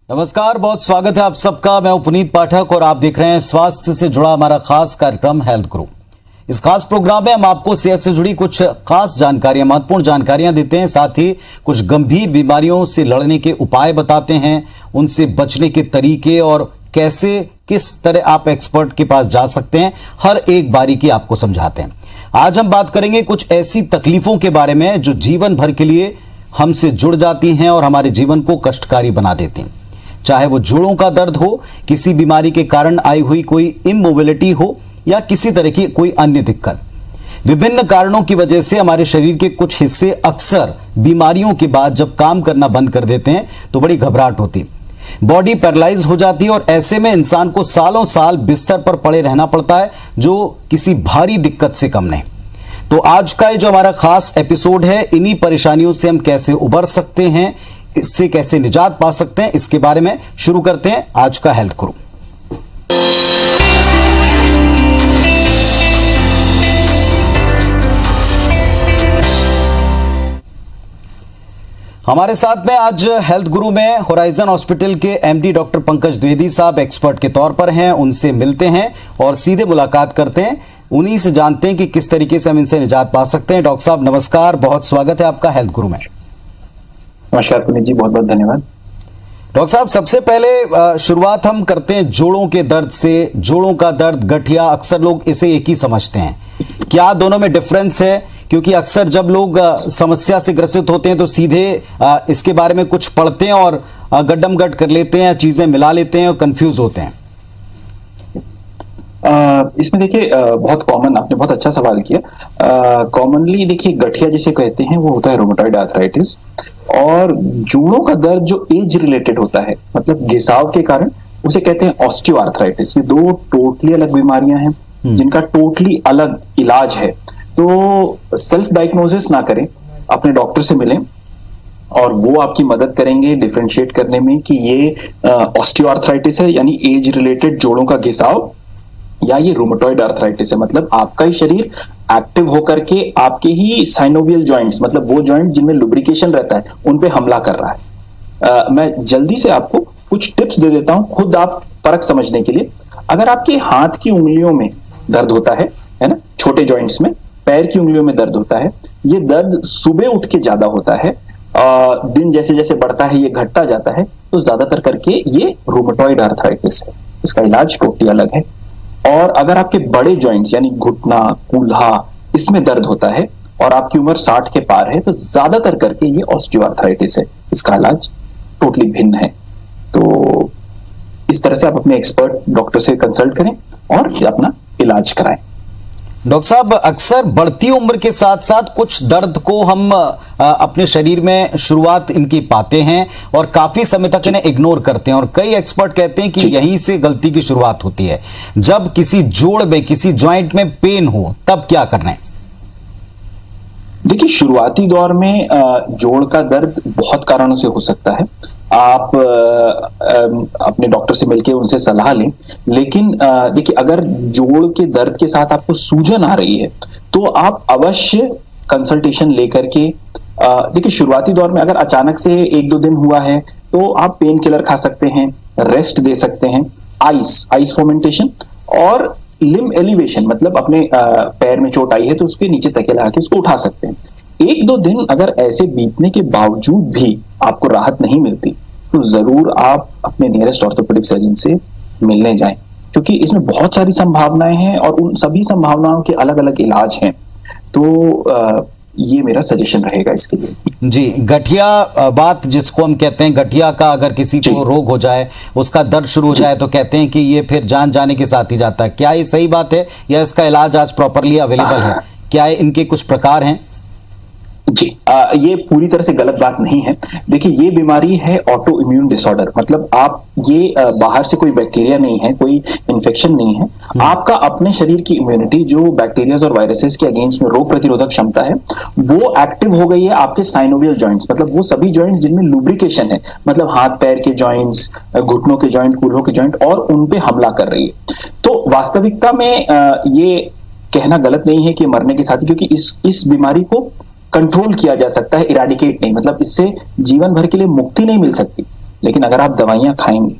नमस्कार, बहुत स्वागत है आप सबका। मैं पुनीत पाठक और आप देख रहे हैं स्वास्थ्य से जुड़ा हमारा खास कार्यक्रम हेल्थ गुरु। इस खास प्रोग्राम में हम आपको सेहत से जुड़ी कुछ खास जानकारियां, महत्वपूर्ण जानकारियां देते हैं, साथ ही कुछ गंभीर बीमारियों से लड़ने के उपाय बताते हैं, उनसे बचने के तरीके और कैसे किस तरह आप एक्सपर्ट के पास जा सकते हैं, हर एक बारीकी आपको समझाते हैं। आज हम बात करेंगे कुछ ऐसी तकलीफों के बारे में जो जीवन भर के लिए हमसे जुड़ जाती हैं और हमारे जीवन को कष्टकारी बना देती हैं। चाहे वो जोड़ों का दर्द हो, किसी बीमारी के कारण आई हुई कोई इमोबिलिटी हो या किसी तरह की कोई अन्य दिक्कत। विभिन्न कारणों की वजह से हमारे शरीर के कुछ हिस्से अक्सर बीमारियों के बाद जब काम करना बंद कर देते हैं तो बड़ी घबराहट होती, बॉडी पैरालाइज हो जाती है और ऐसे में इंसान को सालों साल बिस्तर पर पड़े रहना पड़ता है, जो किसी भारी दिक्कत से कम नहीं। तो आज का ये जो हमारा खास एपिसोड है, इन्हीं परेशानियों से हम कैसे उबर सकते हैं, इससे कैसे निजात पा सकते हैं, इसके बारे में शुरू करते हैं आज का हेल्थ गुरु। हमारे साथ में आज हेल्थ गुरु में होराइजन हॉस्पिटल के एमडी डॉक्टर पंकज द्विवेदी साहब एक्सपर्ट के तौर पर हैं। उनसे मिलते हैं और सीधे मुलाकात करते हैं, उन्हीं से जानते हैं कि किस तरीके से हम इनसे निजात पा सकते हैं। डॉक्टर साहब नमस्कार, बहुत स्वागत है आपका हेल्थ गुरु में। नमस्कार पुनीत जी, बहुत बहुत धन्यवाद। डॉक्टर साहब, सबसे पहले शुरुआत हम करते हैं जोड़ों के दर्द से। जोड़ों का दर्द, गठिया, अक्सर लोग इसे एक ही समझते हैं। क्या दोनों में डिफरेंस है? क्योंकि अक्सर जब लोग समस्या से ग्रसित होते हैं तो सीधे इसके बारे में कुछ पढ़ते हैं और गड्डम गड कर लेते हैं, चीजें मिला लेते हैं और कंफ्यूज होते हैं। इसमें देखिए बहुत कॉमन, आपने बहुत अच्छा सवाल किया। कॉमनली देखिए गठिया जिसे कहते हैं वो होता है रोमेटॉइड आर्थराइटिस, और जोड़ों का दर्द जो एज रिलेटेड होता है, मतलब घिसाव के कारण, उसे कहते हैं ऑस्टियोआर्थराइटिस। ये दो टोटली अलग बीमारियां हैं जिनका टोटली अलग इलाज है। तो सेल्फ डायग्नोसिस ना करें, अपने डॉक्टर से मिलें और वो आपकी मदद करेंगे डिफरेंशिएट करने में कि ये ऑस्टियोआर्थराइटिस है यानी एज रिलेटेड जोड़ों का घिसाव, या ये रूमेटॉइड आर्थराइटिस है मतलब आपका ही शरीर एक्टिव होकर के आपके ही साइनोवियल जॉइंट्स, मतलब वो जॉइंट जिनमें लुब्रिकेशन रहता है, उन पे हमला कर रहा है। मैं जल्दी से आपको कुछ टिप्स दे देता हूं, खुद आप फर्क समझने के लिए। अगर आपके हाथ की उंगलियों में दर्द होता है ना, छोटे जॉइंट्स में, पैर की उंगलियों में दर्द होता है, ये दर्द सुबह उठ के ज्यादा होता है, दिन जैसे जैसे बढ़ता है ये घटता जाता है, तो ज्यादातर करके ये रूमेटॉइड आर्थराइटिस है। इसका इलाज टोटली अलग है। और अगर आपके बड़े जॉइंट्स यानी घुटना, कूल्हा, इसमें दर्द होता है और आपकी उम्र 60 के पार है, तो ज्यादातर करके ये ऑस्टियोआर्थराइटिस है। इसका इलाज टोटली भिन्न है। तो इस तरह से आप अपने एक्सपर्ट डॉक्टर से कंसल्ट करें और अपना इलाज कराएं। डॉक्टर साहब, अक्सर बढ़ती उम्र के साथ साथ कुछ दर्द को हम अपने शरीर में शुरुआत इनकी पाते हैं और काफी समय तक इन्हें इग्नोर करते हैं, और कई एक्सपर्ट कहते हैं कि यहीं से गलती की शुरुआत होती है। जब किसी जोड़ में, किसी जॉइंट में पेन हो, तब क्या करना है? देखिए, शुरुआती दौर में जोड़ का दर्द बहुत कारणों से हो सकता है। आप अपने डॉक्टर से मिलकर उनसे सलाह लें, लेकिन देखिए अगर जोड़ के दर्द के साथ आपको सूजन आ रही है तो आप अवश्य कंसल्टेशन लेकर के, देखिए शुरुआती दौर में अगर अचानक से 1-2 दिन हुआ है तो आप पेन किलर खा सकते हैं, रेस्ट दे सकते हैं, आइस फर्मेंटेशन और लिम्ब एलिवेशन, मतलब अपने पैर में चोट आई है तो उसके नीचे तकिया लगा के उसको उठा सकते हैं। 1-2 दिन अगर ऐसे बीतने के बावजूद भी आपको राहत नहीं मिलती तो जरूर आप अपने नियरेस्ट ऑर्थोपेडिक सर्जन से मिलने जाएं, क्योंकि इसमें बहुत सारी संभावनाएं हैं और उन सभी संभावनाओं के अलग अलग इलाज हैं। तो ये मेरा सजेशन रहेगा इसके लिए। जी, गठिया बात जिसको हम कहते हैं, गठिया का अगर किसी को रोग हो जाए, उसका दर्द शुरू हो जाए तो कहते हैं कि ये फिर जान जाने के साथ ही जाता है। क्या ये सही बात है या इसका इलाज आज प्रॉपरली अवेलेबल है? क्या इनके कुछ प्रकार हैं? जी, ये पूरी तरह से गलत बात नहीं है। देखिए, ये बीमारी है ऑटो इम्यून डिसऑर्डर, मतलब आप ये बाहर से कोई बैक्टीरिया नहीं है, कोई इन्फेक्शन नहीं है। आपका अपने शरीर की इम्यूनिटी जो बैक्टीरिया और वायरसेस के अगेंस्ट में रोग प्रतिरोधक क्षमता है वो एक्टिव हो गई है आपके साइनोवियल जॉइंट्स, मतलब वो सभी जॉइंट्स जिनमें लुब्रिकेशन है, मतलब हाथ पैर के जॉइंट्स, घुटनों के जॉइंट, कूल्हों के जॉइंट, और उन पे हमला कर रही है। तो वास्तविकता में ये कहना गलत नहीं है कि मरने के साथ, क्योंकि इस बीमारी को कंट्रोल किया जा सकता है, इराडिकेट नहीं, मतलब इससे जीवन भर के लिए मुक्ति नहीं मिल सकती, लेकिन अगर आप दवाइयां खाएंगे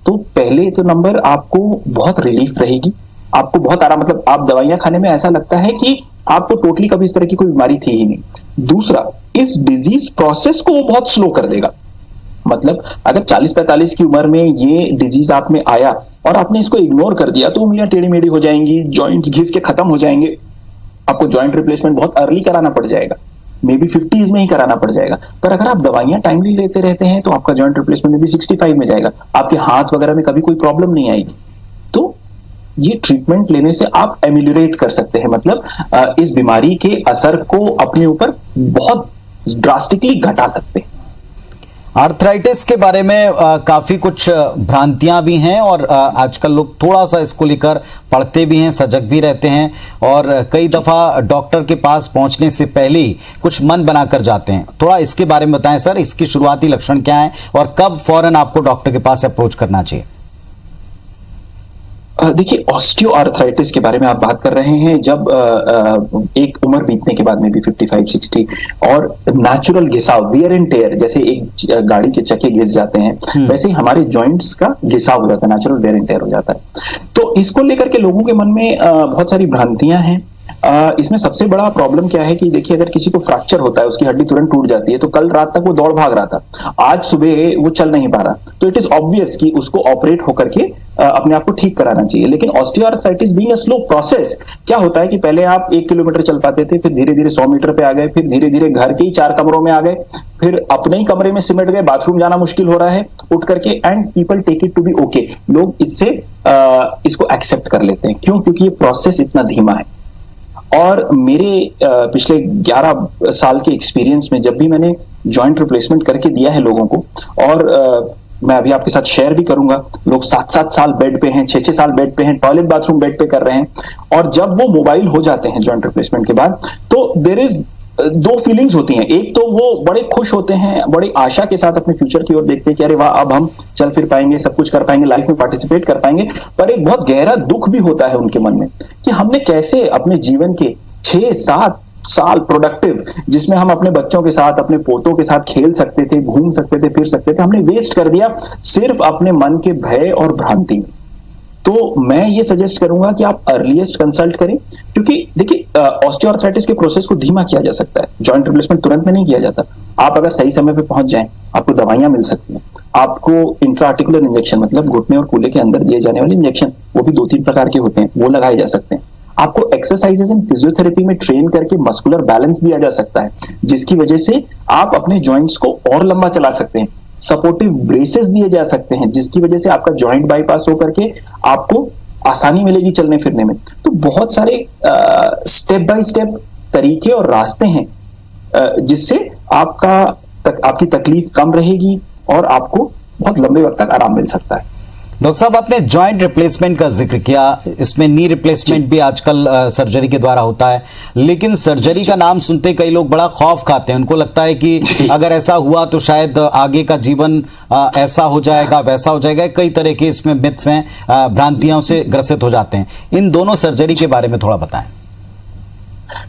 तो पहले तो नंबर आपको बहुत रिलीफ रहेगी, आपको बहुत आराम, मतलब आप दवाइयां खाने में ऐसा लगता है कि आपको टोटली कभी इस तरह की कोई बीमारी थी ही नहीं। दूसरा, इस डिजीज प्रोसेस को वो बहुत स्लो कर देगा। मतलब अगर 40-45 की उम्र में ये डिजीज आप में आया और आपने इसको इग्नोर कर दिया तो उंगलियां टेढ़ी मेढ़ी हो जाएंगी, जॉइंट्स घिस के खत्म हो जाएंगे, आपको जॉइंट रिप्लेसमेंट बहुत अर्ली कराना पड़ जाएगा, मे बी 50s में ही कराना पड़ जाएगा। पर अगर आप दवाइयां टाइमली लेते रहते हैं तो आपका जॉइंट रिप्लेसमेंट में भी 65 में जाएगा, आपके हाथ वगैरह में कभी कोई प्रॉब्लम नहीं आएगी। तो ये ट्रीटमेंट लेने से आप एमिलियोरेट कर सकते हैं, मतलब इस बीमारी के असर को अपने ऊपर बहुत ड्रास्टिकली घटा सकते हैं। आर्थराइटिस के बारे में काफी कुछ भ्रांतियां भी हैं और आजकल लोग थोड़ा सा इसको लेकर पढ़ते भी हैं, सजग भी रहते हैं और कई दफा डॉक्टर के पास पहुंचने से पहले ही कुछ मन बनाकर जाते हैं। थोड़ा इसके बारे में बताएं सर, इसकी शुरुआती लक्षण क्या है और कब फौरन आपको डॉक्टर के पास अप्रोच करना चाहिए? देखिए, ऑस्टियोआर्थराइटिस के बारे में आप बात कर रहे हैं जब एक उम्र बीतने के बाद में भी 55-60 और नेचुरल घिसाव, वियर एंड टेयर, जैसे एक गाड़ी के चक्के घिस जाते हैं वैसे ही हमारे जॉइंट्स का घिसाव हो जाता है, नेचुरल वियर एंड टेयर हो जाता है। तो इसको लेकर के लोगों के मन में बहुत सारी भ्रांतियां हैं। इसमें सबसे बड़ा प्रॉब्लम क्या है कि देखिए, अगर किसी को फ्रैक्चर होता है, उसकी हड्डी तुरंत टूट जाती है, तो कल रात तक वो दौड़ भाग रहा था, आज सुबह वो चल नहीं पा रहा, तो इट इज ऑब्वियस कि उसको ऑपरेट होकर के अपने आप को ठीक कराना चाहिए। लेकिन osteoarthritis being a slow process, क्या होता है कि पहले आप 1 किलोमीटर चल पाते थे, फिर धीरे धीरे 100 मीटर पे आ गए, फिर धीरे धीरे घर के ही 4 कमरों में आ गए, फिर अपने ही कमरे में सिमट गए, बाथरूम जाना मुश्किल हो रहा है उठ करके, and people take it to be okay. लोग इससे इसको एक्सेप्ट कर लेते हैं। क्यों? क्योंकि ये प्रोसेस इतना धीमा है। और मेरे पिछले 11 साल के एक्सपीरियंस में जब भी मैंने जॉइंट रिप्लेसमेंट करके दिया है लोगों को, और मैं अभी आपके साथ शेयर भी करूंगा, लोग 7-7 साल बेड पे हैं, 6-6 साल बेड पे हैं, टॉयलेट बाथरूम बेड पे कर रहे हैं, और जब वो मोबाइल हो जाते हैं जॉइंट रिप्लेसमेंट के बाद, तो देयर इज 2 फीलिंग्स होती हैं। एक तो वो बड़े खुश होते हैं, बड़ी आशा के साथ अपने फ्यूचर की ओर देखते हैं कि अरे वाह, अब हम चल फिर पाएंगे, सब कुछ कर पाएंगे, लाइफ में पार्टिसिपेट कर पाएंगे। पर एक बहुत गहरा दुख भी होता है उनके मन में कि हमने कैसे अपने जीवन के 6-7 साल प्रोडक्टिव, जिसमें हम अपने बच्चों के साथ, अपने पोतों के साथ खेल सकते थे, घूम सकते थे, फिर सकते थे, हमने वेस्ट कर दिया सिर्फ अपने मन के भय और भ्रांति में। तो मैं ये सजेस्ट करूंगा कि आप अर्लीस्ट कंसल्ट करें, क्योंकि देखिए, ऑस्टियोआर्थराइटिस के प्रोसेस को धीमा किया जा सकता है, जॉइंट रिप्लेसमेंट तुरंत में नहीं किया जाता। आप अगर सही समय पे पहुंच जाएं, आपको दवाइयां मिल सकती हैं, आपको इंट्राआर्टिकुलर इंजेक्शन, मतलब घुटने और कूल्हे के अंदर दिए जाने वाले इंजेक्शन, वो भी 2-3 प्रकार के होते हैं, वो लगाए जा सकते हैं। आपको एक्सरसाइजेस एंड फिजियोथेरेपी में ट्रेन करके मस्कुलर बैलेंस दिया जा सकता है, जिसकी वजह से आप अपने जॉइंट्स को और लंबा चला सकते हैं। सपोर्टिव ब्रेसेस दिए जा सकते हैं, जिसकी वजह से आपका जॉइंट बाईपास होकर के आपको आसानी मिलेगी चलने फिरने में। तो बहुत सारे स्टेप बाय स्टेप तरीके और रास्ते हैं जिससे आपकी तकलीफ कम रहेगी और आपको बहुत लंबे वक्त तक आराम मिल सकता है। डॉक्टर साहब, आपने जॉइंट रिप्लेसमेंट का जिक्र किया, इसमें नी रिप्लेसमेंट भी आजकल सर्जरी के द्वारा होता है, लेकिन सर्जरी का नाम सुनते कई लोग बड़ा खौफ खाते हैं। उनको लगता है कि अगर ऐसा हुआ तो शायद आगे का जीवन ऐसा हो जाएगा, वैसा हो जाएगा। कई तरह के इसमें मिथ्स हैं, भ्रांतियों से ग्रसित हो जाते हैं। इन दोनों सर्जरी के बारे में थोड़ा बताएं।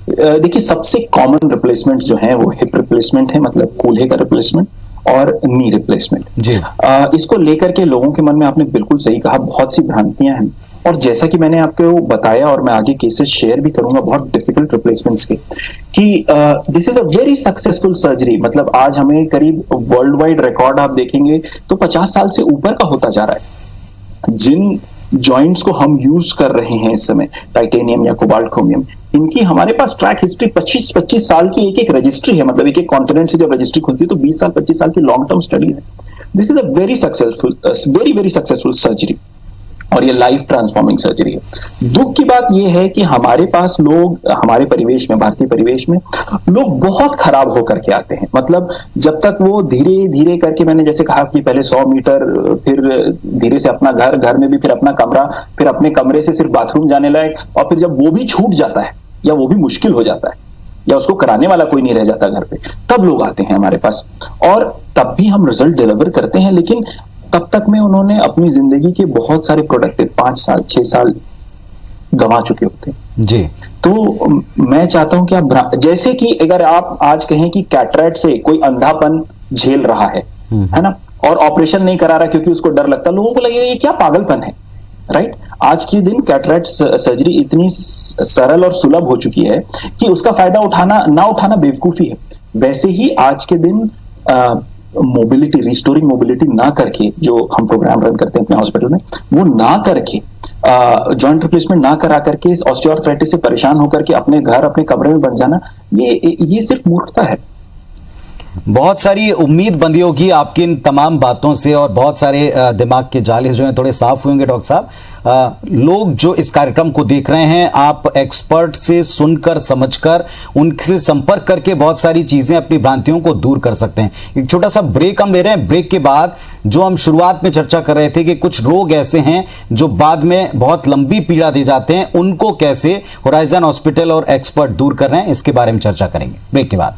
देखिए, सबसे कॉमन रिप्लेसमेंट जो है वो हिप रिप्लेसमेंट है, मतलब कूल्हे का रिप्लेसमेंट, और नी रिप्लेसमेंट जी। इसको लेकर के लोगों के मन में, आपने बिल्कुल सही कहा, बहुत सी भ्रांतियां हैं। और जैसा कि मैंने आपको बताया और मैं आगे केसेस शेयर भी करूंगा बहुत डिफिकल्ट रिप्लेसमेंट्स के, कि this is a very successful surgery. मतलब आज हमें करीब वर्ल्ड वाइड रिकॉर्ड आप देखेंगे तो 50 साल से ऊपर का होता जा रहा है। जिन जॉइंट्स को हम यूज कर रहे हैं इस समय, टाइटेनियम या कोबाल्ट क्रोमियम, इनकी हमारे पास ट्रैक हिस्ट्री 25-25 साल की एक रजिस्ट्री है। मतलब एक कॉन्टिनेंट से जब रजिस्ट्री खुलती है तो 20 साल 25 साल की लॉन्ग टर्म स्टडीज है। This is a very successful, very successful surgery, और ये लाइफ ट्रांसफॉर्मिंग सर्जरी है। दुख की बात ये है कि हमारे पास लोग, हमारे परिवेश में, भारतीय परिवेश में लोग बहुत खराब होकर के आते हैं। मतलब जब तक वो धीरे धीरे करके, मैंने जैसे कहा कि पहले 100 मीटर, फिर धीरे से अपना घर में भी फिर अपना कमरा, फिर अपने कमरे से सिर्फ बाथरूम जाने लायक, और फिर जब वो भी छूट जाता है या वो भी मुश्किल हो जाता है या उसको कराने वाला कोई नहीं रह जाता घर पे, तब लोग आते हैं हमारे पास, और तब भी हम रिजल्ट डिलीवर करते हैं। लेकिन तब तक में उन्होंने अपनी जिंदगी के बहुत सारे प्रोडक्टिव 5 साल 6 साल गंवा चुके होते हैं जी। तो मैं चाहता हूं कि आप, जैसे कि अगर आप आज कहें कि कैटरेक्ट से कोई अंधापन झेल रहा है ना, और ऑपरेशन नहीं करा रहा क्योंकि उसको डर लगता, लोगों को लगेगा ये क्या पागलपन है, राइट। आज के दिन कैटरेक्ट सर्जरी इतनी सरल और सुलभ हो चुकी है कि उसका फायदा ना उठाना बेवकूफी है। वैसे ही आज के दिन मोबिलिटी, रिस्टोरिंग मोबिलिटी ना करके, जो हम प्रोग्राम रन करते हैं अपने हॉस्पिटल में, वो ना करके, जॉइंट रिप्लेसमेंट ना करा करके ऑस्टियोआर्थराइटिस से परेशान होकर के अपने घर, अपने कमरे में बन जाना, ये सिर्फ मूर्खता है। बहुत सारी उम्मीद बंधी होगी आपकी इन तमाम बातों से, और बहुत सारे दिमाग के जाले जो हैं थोड़े साफ होंगे डॉक्टर साहब। लोग जो इस कार्यक्रम को देख रहे हैं, आप एक्सपर्ट से सुनकर, समझकर, उनसे संपर्क करके बहुत सारी चीजें, अपनी भ्रांतियों को दूर कर सकते हैं। एक छोटा सा ब्रेक हम ले रहे हैं। ब्रेक के बाद जो हम शुरुआत में चर्चा कर रहे थे कि कुछ रोग ऐसे हैं जो बाद में बहुत लंबी पीड़ा दे जाते हैं, उनको कैसे होराइजन हॉस्पिटल और एक्सपर्ट दूर कर रहे हैं, इसके बारे में चर्चा करेंगे ब्रेक के बाद।